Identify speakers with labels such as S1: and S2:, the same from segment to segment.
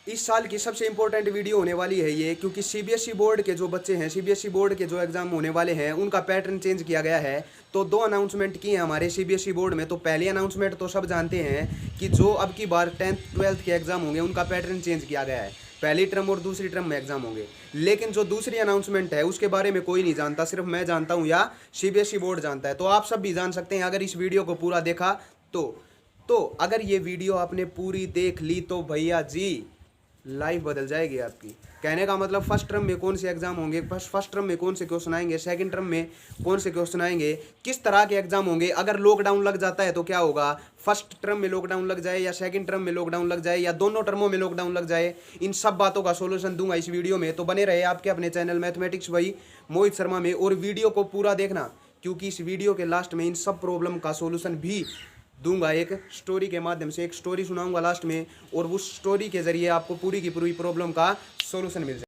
S1: इस साल की सबसे इम्पोर्टेंट वीडियो होने वाली है ये, क्योंकि सीबीएसई बोर्ड के जो बच्चे हैं, सीबीएसई बोर्ड के जो एग्ज़ाम होने वाले हैं उनका पैटर्न चेंज किया गया है। तो दो अनाउंसमेंट की हैं हमारे सीबीएसई बोर्ड में। तो पहली अनाउंसमेंट तो सब जानते हैं कि जो अब की बार 10th 12th के एग्ज़ाम होंगे उनका पैटर्न चेंज किया गया है। पहली टर्म और दूसरी टर्म में एग्ज़ाम होंगे। लेकिन जो दूसरी अनाउंसमेंट है उसके बारे में कोई नहीं जानता, सिर्फ मैं जानता हूँ या सीबीएसई बोर्ड जानता है। तो आप सब भी जान सकते हैं अगर इस वीडियो को पूरा देखा तो अगर ये वीडियो आपने पूरी देख ली तो भैया जी लाइफ बदल जाएगी आपकी। कहने का मतलब फर्स्ट टर्म में कौन से एग्जाम होंगे, फर्स्ट टर्म में कौन से क्वेश्चन आएंगे, सेकंड टर्म में कौन से क्वेश्चन आएंगे, किस तरह के एग्जाम होंगे, अगर लॉकडाउन लग जाता है तो क्या होगा, फर्स्ट टर्म में लॉकडाउन लग जाए या सेकंड टर्म में लॉकडाउन लग जाए या दोनों टर्मों में लॉकडाउन लग जाए, इन सब बातों का सोल्यूशन दूंगा इस वीडियो में। तो बने रहे आपके अपने चैनल मैथमेटिक्स भाई मोहित शर्मा में, और वीडियो को पूरा देखना क्योंकि इस वीडियो के लास्ट में इन सब प्रॉब्लम का सोल्यूशन भी दूंगा। एक स्टोरी के माध्यम से एक स्टोरी सुनाऊंगा लास्ट में, और उस स्टोरी के जरिए आपको पूरी की पूरी प्रॉब्लम का सॉल्यूशन मिल जाए।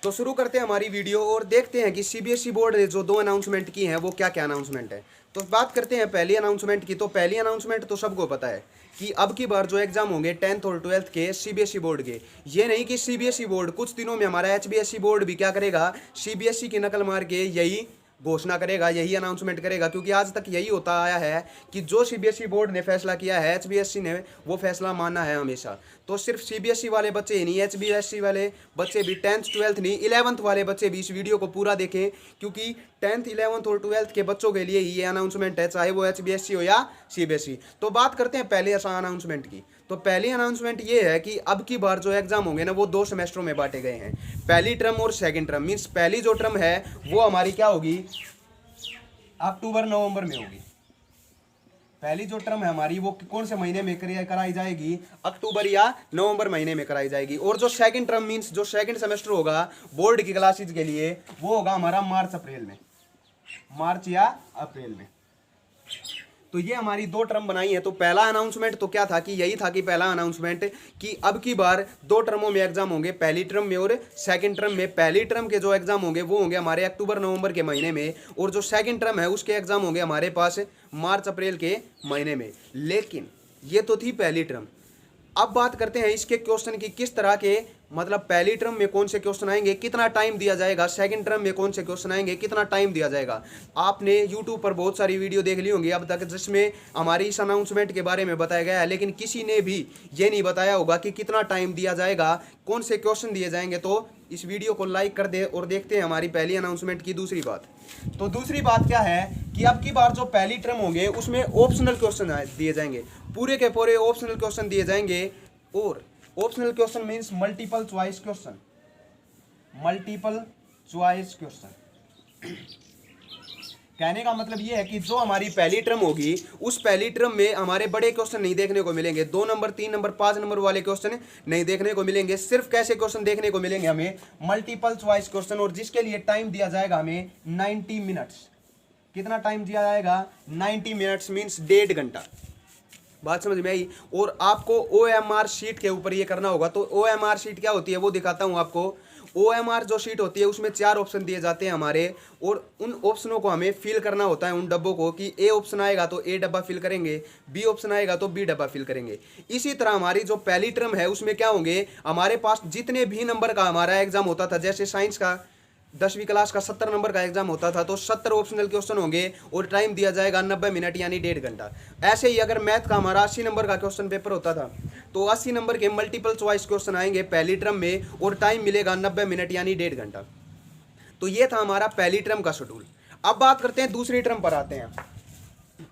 S1: तो शुरू करते हैं हमारी वीडियो और देखते हैं कि सीबीएसई बोर्ड ने जो दो अनाउंसमेंट की हैं वो क्या क्या अनाउंसमेंट है। तो बात करते हैं पहली अनाउंसमेंट की। तो पहली अनाउंसमेंट तो सबको पता है कि अब की बार जो एग्जाम होंगे 10th और 12th के सीबीएसई बोर्ड के, ये नहीं कि सीबीएसई बोर्ड कुछ दिनों में हमारा एचबीएसई बोर्ड भी क्या करेगा, सीबीएसई की नकल मार के यही घोषणा करेगा, यही अनाउंसमेंट करेगा। क्योंकि आज तक यही होता आया है कि जो सीबीएसई बोर्ड ने फैसला किया है एचबीएसई ने वो फैसला माना है हमेशा। तो सिर्फ सीबीएसई वाले बच्चे ही नहीं, एचबीएसई वाले बच्चे भी 10th 12th नहीं 11th वाले बच्चे भी इस वीडियो को पूरा देखें, क्योंकि 10th 11th और 12th के बच्चों के लिए ये अनाउंसमेंट है, चाहे वो एचबीएसई हो या सीबीएसई। तो बात करते हैं पहले अनाउंसमेंट की। तो पहली अनाउंसमेंट ये है कि अब की बार जो एग्जाम होंगे ना वो दो सेमेस्टरों में बांटे गए हैं, पहली टर्म और सेकंड टर्म। मीन्स पहली जो टर्म है वो हमारी क्या होगी, अक्टूबर नवंबर में होगी। पहली जो टर्म है हमारी वो कौन से महीने में कराई जाएगी, अक्टूबर या नवंबर महीने में कराई जाएगी। और जो सेकंड टर्म मींस जो सेकंड सेमेस्टर होगा बोर्ड की क्लासेज के लिए वो होगा हमारा मार्च अप्रैल में, मार्च या अप्रैल में। तो ये हमारी दो टर्म बनाई है। तो पहला अनाउंसमेंट तो क्या था कि यही था कि पहला अनाउंसमेंट कि अब की बार दो टर्मों में एग्जाम होंगे, पहली टर्म में और सेकंड टर्म में। पहली टर्म के जो एग्जाम होंगे वो होंगे हमारे अक्टूबर नवंबर के महीने में, और जो सेकंड टर्म है उसके एग्जाम होंगे हमारे पास मार्च अप्रैल के महीने में। लेकिन ये तो थी पहली टर्म। अब बात करते हैं इसके क्वेश्चन की, किस तरह के मतलब पहली टर्म में कौन से क्वेश्चन आएंगे, कितना टाइम दिया जाएगा, सेकंड टर्म में कौन से क्वेश्चन आएंगे, कितना टाइम दिया जाएगा। आपने यूट्यूब पर बहुत सारी वीडियो देख ली होंगी अब तक जिसमें हमारी इस अनाउंसमेंट के बारे में बताया गया है, लेकिन किसी ने भी ये नहीं बताया होगा कि कितना टाइम दिया जाएगा, कौन से क्वेश्चन दिए जाएंगे। तो इस वीडियो को लाइक कर दे और देखते हैं हमारी पहली अनाउंसमेंट की दूसरी बात। तो दूसरी बात क्या है कि अब की बार जो पहली टर्म होंगे उसमें ऑप्शनल क्वेश्चन दिए जाएंगे, पूरे के पूरे ऑप्शनल क्वेश्चन दिए जाएंगे। और optional question means multiple choice question, multiple choice question. कहने का मतलब ये है कि जो हमारी पहली टर्म होगी उस पहली टर्म में हमारे बड़े क्वेश्चन नहीं देखने को मिलेंगे, 2 नंबर 3 नंबर 5 नंबर वाले क्वेश्चन नहीं देखने को मिलेंगे। सिर्फ कैसे क्वेश्चन देखने को मिलेंगे हमें, मल्टीपल चॉइस क्वेश्चन, और जिसके लिए टाइम दिया जाएगा हमें 90 मिनट्स। कितना टाइम दिया जाएगा, 90 मिनट्स मीन्स 1.5 घंटा। बात समझ में आई। और आपको OMR शीट के ऊपर ये करना होगा। तो OMR शीट क्या होती है वो दिखाता हूं आपको। OMR जो शीट होती है उसमें 4 ऑप्शन दिए जाते हैं हमारे, और उन ऑप्शनों को हमें फिल करना होता है, उन डब्बों को, कि A ऑप्शन आएगा तो A डब्बा फिल करेंगे, B ऑप्शन आएगा तो B डब्बा फिल करेंगे। इसी तरह हमारी जो पहली टर्म है उसमें क्या होंगे, हमारे पास जितने भी नंबर का हमारा एग्जाम होता था, जैसे साइंस का 10वीं क्लास का 70 नंबर का एग्जाम होता था तो 70 ऑप्शनल क्वेश्चन होंगे और टाइम दिया जाएगा 90 मिनट यानी 1.5 घंटा। ऐसे ही अगर मैथ का हमारा 80 नंबर का क्वेश्चन पेपर होता था तो 80 नंबर के मल्टीपल चॉइस क्वेश्चन आएंगे पहली टर्म में और टाइम मिलेगा 90 मिनट यानी 1.5 घंटा। तो ये था हमारा पहली टर्म का शेड्यूल। अब बात करते हैं दूसरी टर्म पर आते हैं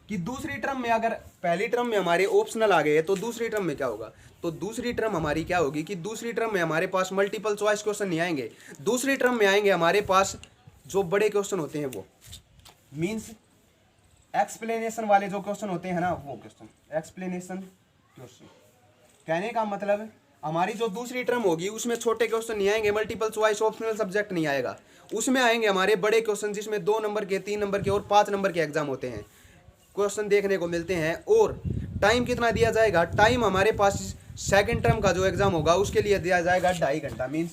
S1: कि दूसरी टर्म में अगर पहली टर्म में हमारे ऑप्शनल आ गए तो दूसरी टर्म में क्या होगा। तो दूसरी टर्म हमारी क्या होगी कि दूसरी टर्म में हमारे पास मल्टीपल चॉइस क्वेश्चन नहीं आएंगे, दूसरी टर्म में आएंगे हमारे पास जो बड़े क्वेश्चन होते हैं वो मींस एक्सप्लेनेशन वाले जो क्वेश्चन होते हैं ना, वो क्वेश्चन एक्सप्लेनेशन क्वेश्चन। कहने का मतलब हमारी जो दूसरी टर्म होगी उसमें छोटे क्वेश्चन नहीं आएंगे, मल्टीपल चॉइस ऑप्शनल सब्जेक्ट नहीं आएगा, उसमें आएंगे हमारे बड़े क्वेश्चन जिसमें 2 नंबर के 3 नंबर के और 5 नंबर के एग्जाम होते हैं, क्वेश्चन देखने को मिलते हैं। और टाइम कितना दिया जाएगा, टाइम हमारे पास सेकंड टर्म का जो एग्जाम होगा उसके लिए दिया जाएगा 2.5 घंटा मींस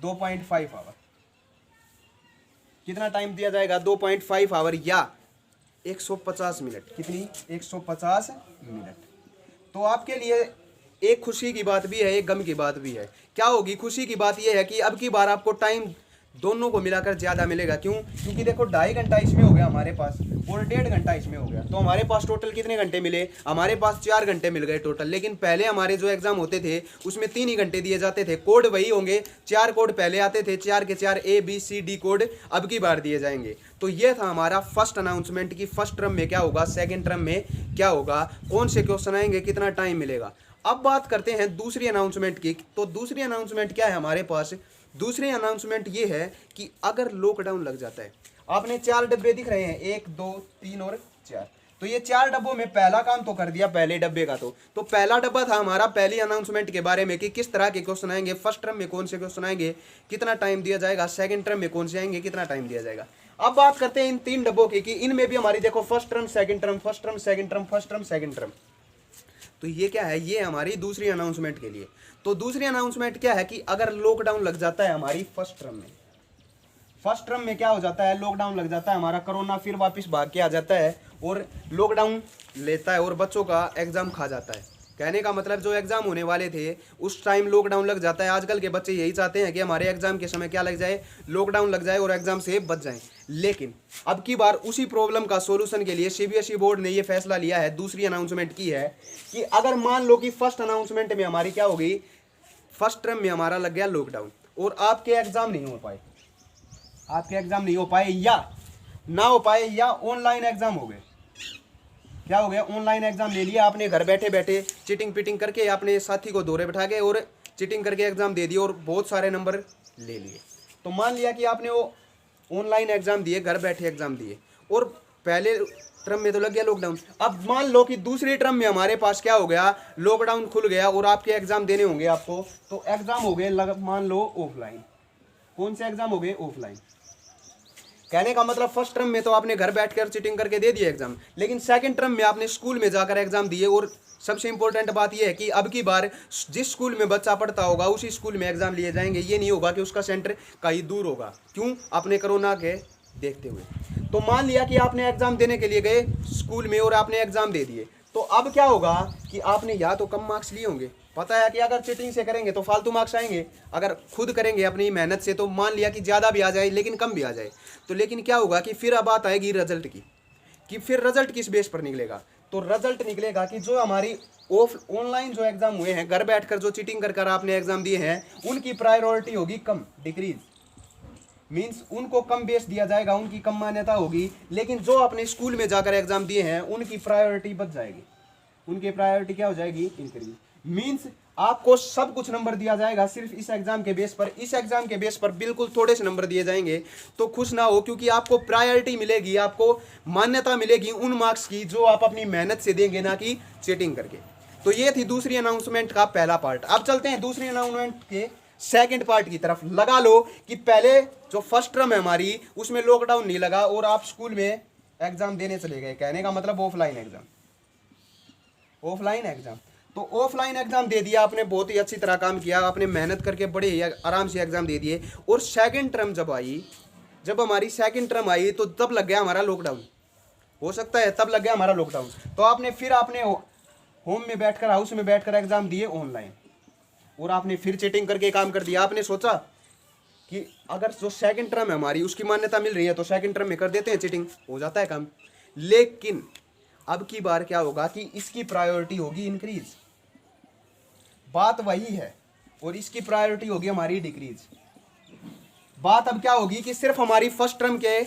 S1: 2.5 आवर। कितना टाइम दिया जाएगा, 2.5 आवर, या 150 मिनट। कितनी? 150 मिनट। तो आपके लिए एक खुशी की बात भी है, एक गम की बात भी है। क्या होगी? खुशी की बात यह है कि अब की बार आपको टाइम दोनों को मिलाकर ज़्यादा मिलेगा। क्यों? क्योंकि देखो 2.5 घंटा इसमें हो गया हमारे पास और 1.5 घंटा इसमें हो गया, तो हमारे पास टोटल कितने घंटे मिले? हमारे पास 4 घंटे मिल गए टोटल। लेकिन पहले हमारे जो एग्जाम होते थे उसमें 3 ही घंटे दिए जाते थे। कोड वही होंगे, 4 कोड पहले आते थे, 4 के 4 ABCD कोड अब की बार दिए जाएंगे। तो ये था हमारा फर्स्ट अनाउंसमेंट की फर्स्ट टर्म में क्या होगा, सेकेंड टर्म में क्या होगा, कौन से क्वेश्चन आएंगे, कितना टाइम मिलेगा। अब बात करते हैं दूसरी अनाउंसमेंट की। तो दूसरी अनाउंसमेंट क्या है हमारे पास? दूसरी अनाउंसमेंट ये है कि अगर लॉकडाउन लग जाता है, आपने 4 डब्बे दिख रहे हैं, 1 2 3 और 4, तो ये 4 डब्बों में पहला काम तो कर दिया पहले डब्बे का। तो पहला डब्बा था हमारा पहली अनाउंसमेंट के बारे में कि किस तरह के क्वेश्चन आएंगे, फर्स्ट टर्म में कौन से क्वेश्चन आएंगे, कितना टाइम दिया जाएगा, सेकंड टर्म में कौन से आएंगे, कितना टाइम दिया जाएगा। अब बात करते हैं इन 3 डब्बों की कि इनमें भी हमारी देखो first term second term, first term second term, first term second term. तो ये क्या है? ये हमारी दूसरी अनाउंसमेंट के लिए। तो दूसरी अनाउंसमेंट क्या है कि अगर लॉकडाउन लग जाता है हमारी फर्स्ट टर्म में, फर्स्ट टर्म में क्या हो जाता है, लॉकडाउन लग जाता है हमारा, कोरोना फिर वापस भाग के आ जाता है और लॉकडाउन लेता है और बच्चों का एग्जाम खा जाता है। कहने का मतलब जो एग्जाम होने वाले थे उस टाइम लॉकडाउन लग जाता है। आजकल के बच्चे यही चाहते हैं कि हमारे एग्जाम के समय क्या लग जाए, लॉकडाउन लग जाए और एग्जाम से बच जाएं। लेकिन अब की बार उसी प्रॉब्लम का सोल्यूशन के लिए CBSE बोर्ड ने ये फैसला लिया है, दूसरी अनाउंसमेंट की है कि अगर मान लो कि फर्स्ट अनाउंसमेंट में हमारी क्या होगी, फर्स्ट टर्म में हमारा लग गया लॉकडाउन और आपके एग्जाम नहीं हो पाए, आपके एग्जाम नहीं हो पाए या ना हो पाए या ऑनलाइन एग्जाम हो गए। क्या हो गया? ऑनलाइन एग्जाम ले लिया आपने, घर बैठे बैठे चीटिंग पिटिंग करके अपने साथी को दौरे बैठा के और चीटिंग करके एग्जाम दे दिए और बहुत सारे नंबर ले लिए। तो मान लिया कि आपने वो ऑनलाइन एग्जाम दिए, घर बैठे एग्जाम दिए और पहले टर्म में तो लग गया लॉकडाउन। अब मान लो कि दूसरी टर्म में हमारे पास क्या हो गया, लॉकडाउन खुल गया और आपके एग्जाम देने होंगे आपको। तो एग्जाम हो गए मान लो ऑफलाइन। कौन से एग्जाम हो गए? ऑफलाइन। कहने का मतलब फर्स्ट टर्म में तो आपने घर बैठकर चीटिंग करके दे दिया एग्जाम, लेकिन सेकंड टर्म में आपने स्कूल में जाकर एग्जाम दिए। और सबसे इंपॉर्टेंट बात यह है कि अब की बार जिस स्कूल में बच्चा पढ़ता होगा उसी स्कूल में एग्जाम लिए जाएंगे। ये नहीं होगा कि उसका सेंटर कहीं दूर होगा। क्यों? अपने कोरोना के देखते हुए। तो मान लिया कि आपने एग्जाम देने के लिए गए स्कूल में और आपने एग्जाम दे दिए, तो अब क्या होगा कि आपने या तो कम मार्क्स लिए होंगे, पता है कि अगर चीटिंग से करेंगे तो फालतू मार्क्स आएंगे, अगर खुद करेंगे अपनी मेहनत से तो मान लिया कि ज़्यादा भी आ जाए लेकिन कम भी आ जाए। तो लेकिन क्या होगा कि फिर अब बात आएगी रिजल्ट की, कि फिर रिजल्ट किस बेस पर निकलेगा। तो रिजल्ट निकलेगा कि जो हमारी ऑनलाइन जो एग्जाम हुए हैं, घर बैठकर जो चीटिंग कर आपने एग्जाम दिए हैं, उनकी प्रायोरिटी होगी कम, डिक्रीज। मीन्स उनको कम बेस दिया जाएगा, उनकी कम मान्यता होगी। लेकिन जो अपने स्कूल में जाकर एग्जाम दिए हैं उनकी प्रायोरिटी बढ़ जाएगी, उनकी प्रायोरिटी क्या हो जाएगी? इंक्रीज। मीन्स आपको सब कुछ नंबर दिया जाएगा सिर्फ इस एग्जाम के बेस पर। इस एग्जाम के बेस पर बिल्कुल थोड़े से नंबर दिए जाएंगे, तो खुश ना हो, क्योंकि आपको प्रायोरिटी मिलेगी, आपको मान्यता मिलेगी उन मार्क्स की जो आप अपनी मेहनत से देंगे, ना कि चीटिंग करके। तो ये थी दूसरी अनाउंसमेंट का पहला पार्ट। अब चलते हैं दूसरी अनाउंसमेंट के सेकंड पार्ट की तरफ। लगा लो कि पहले जो फर्स्ट टर्म है हमारी उसमें लॉकडाउन नहीं लगा और आप स्कूल में एग्जाम देने चले गए। कहने का मतलब ऑफलाइन एग्जाम, ऑफलाइन एग्जाम। तो ऑफलाइन एग्जाम दे दिया आपने, बहुत ही अच्छी तरह काम किया आपने, मेहनत करके बड़े ही आराम से एग्जाम दे दिए। और सेकंड टर्म जब आई, जब हमारी सेकंड टर्म आई तो तब लग गया हमारा लॉकडाउन। हो सकता है तब लग गया हमारा लॉकडाउन। तो आपने फिर आपने होम में बैठकर, हाउस में बैठकर एग्जाम दिए ऑनलाइन, और आपने फिर चीटिंग करके काम कर दिया। आपने सोचा कि अगर जो सेकंड टर्म है हमारी उसकी मान्यता मिल रही है तो सेकंड टर्म में कर देते हैं चीटिंग, हो जाता है काम। लेकिन अब की बार क्या होगा कि इसकी प्रायोरिटी होगी इंक्रीज, बात वही है, और इसकी प्रायोरिटी होगी हमारी डिक्रीज। बात अब क्या होगी कि सिर्फ हमारी फर्स्ट टर्म के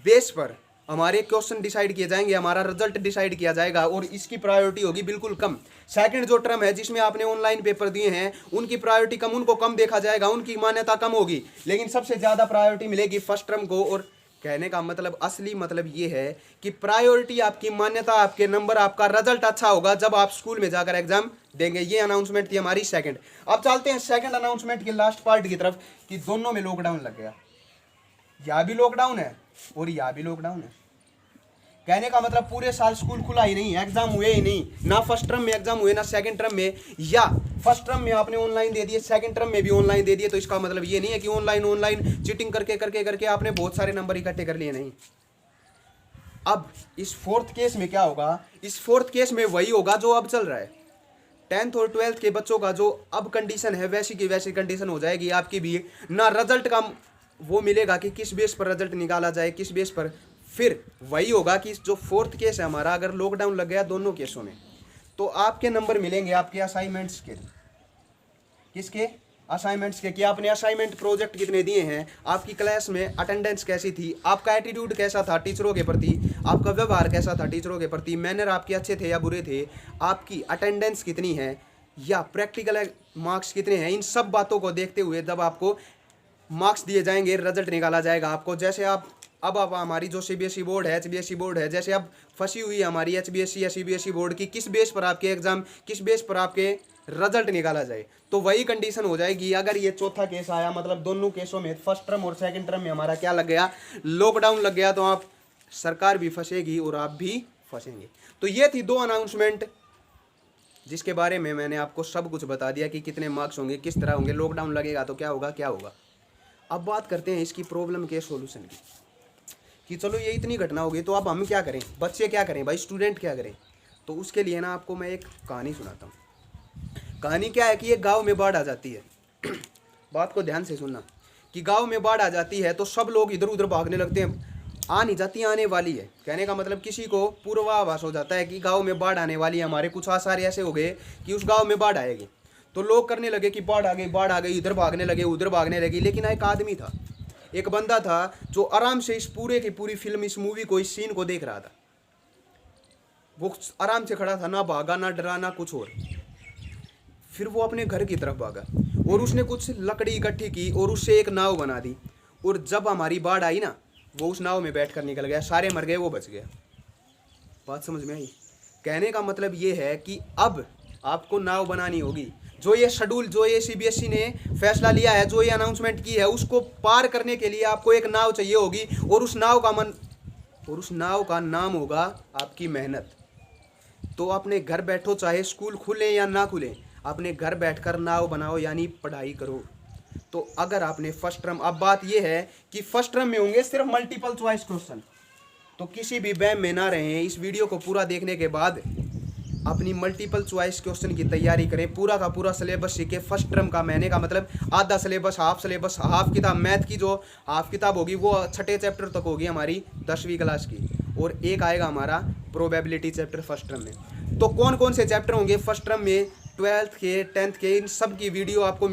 S1: बेस पर हमारे क्वेश्चन डिसाइड किए जाएंगे, हमारा रिजल्ट डिसाइड किया जाएगा, और इसकी प्रायोरिटी होगी बिल्कुल कम। सेकंड जो टर्म है जिसमें आपने ऑनलाइन पेपर दिए हैं उनकी प्रायोरिटी कम, उनको कम देखा जाएगा, उनकी मान्यता कम होगी। लेकिन सबसे ज़्यादा प्रायोरिटी मिलेगी फर्स्ट टर्म को। और कहने का मतलब, असली मतलब ये है कि प्रायोरिटी आपकी, मान्यता आपके, नंबर आपका, रिजल्ट अच्छा होगा जब आप स्कूल में जाकर एग्जाम देंगे। ये अनाउंसमेंट थी हमारी सेकंड। अब चलते हैं सेकंड अनाउंसमेंट के लास्ट पार्ट की तरफ कि दोनों में लॉकडाउन लग गया, यहाँ भी लॉकडाउन है और यहाँ भी लॉकडाउन है। कहने का मतलब पूरे साल स्कूल खुला ही नहीं, एग्जाम हुए ही नहीं, ना फर्स्ट टर्म में एग्जाम हुए ना सेकंड टर्म में, या फर्स्ट टर्म में आपने ऑनलाइन दे दिए, सेकंड टर्म में भी ऑनलाइन दे दिए। तो इसका मतलब ये नहीं है कि ऑनलाइन चीटिंग करके करके करके आपने बहुत सारे नंबर इकट्ठे कर लिए, नहीं। अब इस फोर्थ केस में क्या होगा, इस फोर्थ केस में वही होगा जो अब चल रहा है। 10th और 12th के बच्चों का जो अब कंडीशन है वैसी की वैसी कंडीशन हो जाएगी आपकी भी। ना रिजल्ट का वो मिलेगा कि किस बेस पर रिजल्ट निकाला जाए, किस बेस पर। फिर वही होगा कि जो फोर्थ केस है हमारा, अगर लॉकडाउन लग गया दोनों केसों में, तो आपके नंबर मिलेंगे आपके असाइनमेंट्स के। किसके? असाइनमेंट्स के। कि आपने असाइनमेंट प्रोजेक्ट कितने दिए हैं, आपकी क्लास में अटेंडेंस कैसी थी, आपका एटीट्यूड कैसा था टीचरों के प्रति, आपका व्यवहार कैसा था टीचरों के प्रति, मैनर आपके अच्छे थे या बुरे थे, आपकी अटेंडेंस कितनी है या प्रैक्टिकल मार्क्स कितने हैं। इन सब बातों को देखते हुए जब आपको मार्क्स दिए जाएंगे, रिजल्ट निकाला जाएगा आपको। जैसे आप अब हमारी जो सीबीएसई बोर्ड है, एचबीएसई बोर्ड है, जैसे अब फंसी हुई है हमारी एचबीएसई या सीबीएसई बोर्ड की, किस बेस पर आपके एग्जाम, किस बेस पर आपके रिजल्ट निकाला जाए, तो वही कंडीशन हो जाएगी। अगर ये चौथा केस आया, मतलब दोनों केसों में फर्स्ट टर्म और सेकंड टर्म में हमारा क्या लग गया, लॉकडाउन लग गया, तो आप सरकार भी फंसेगी और आप भी फंसेंगे। तो ये थी 2 अनाउंसमेंट जिसके बारे में मैंने आपको सब कुछ बता दिया कि कितने मार्क्स होंगे, किस तरह होंगे, लॉकडाउन लगेगा तो क्या होगा, क्या होगा। अब बात करते हैं इसकी प्रॉब्लम के सॉल्यूशन की, कि चलो ये इतनी घटना होगी तो अब हम क्या करें, बच्चे क्या करें भाई, स्टूडेंट क्या करें। तो उसके लिए ना आपको मैं एक कहानी सुनाता हूँ। कहानी क्या है कि एक गांव में बाढ़ आ जाती है। बात को ध्यान से सुनना, कि गांव में बाढ़ आ जाती है तो सब लोग इधर उधर भागने लगते हैं। आ नहीं जाती, आने वाली है। कहने का मतलब किसी को पूर्वाभास हो जाता है कि गांव में बाढ़ आने वाली है, हमारे कुछ आसार ऐसे हो गए कि उस गांव में बाढ़ आएगी। तो लोग करने लगे कि बाढ़ आ गई, बाढ़ आ गई, इधर भागने लगे, उधर भागने लगे। लेकिन एक आदमी था, एक बंदा था जो आराम से इस पूरे की पूरी फिल्म, इस मूवी को, इस सीन को देख रहा था। वो आराम से खड़ा था, ना भागा, ना डरा, ना कुछ और। फिर वो अपने घर की तरफ भागा और उसने कुछ लकड़ी इकट्ठी की और उससे एक नाव बना दी। और जब हमारी बाढ़ आई ना, वो उस नाव में बैठकर निकल गया। सारे मर गए, वो बच गया। बात समझ में आई? कहने का मतलब ये है कि अब आपको नाव बनानी होगी। जो ये शेड्यूल, जो ये सीबीएसई ने फैसला लिया है, जो ये अनाउंसमेंट की है, उसको पार करने के लिए आपको एक नाव चाहिए होगी। और उस नाव का नाम होगा आपकी मेहनत। तो अपने घर बैठो, चाहे स्कूल खुले या ना खुले, अपने घर बैठकर नाव बनाओ, यानी पढ़ाई करो। तो अगर आपने फर्स्ट टर्म, अब बात यह है कि फर्स्ट टर्म में होंगे सिर्फ मल्टीपल चॉइस क्वेश्चन, तो किसी भी वहम में ना रहें। इस वीडियो को पूरा देखने के बाद अपनी मल्टीपल चॉइस क्वेश्चन की तैयारी करें। पूरा का पूरा सिलेबस सीखे फर्स्ट टर्म का। मैंने का मतलब आधा सिलेबस, हाफ किताब। मैथ की जो हाफ किताब होगी वो 6ठे चैप्टर तक होगी हमारी 10वीं क्लास की, और एक आएगा हमारा प्रोबेबिलिटी चैप्टर फर्स्ट टर्म में। तो कौन कौन से चैप्टर होंगे फर्स्ट टर्म में, 12th के, 10th के, इन सब की वीडियो आपको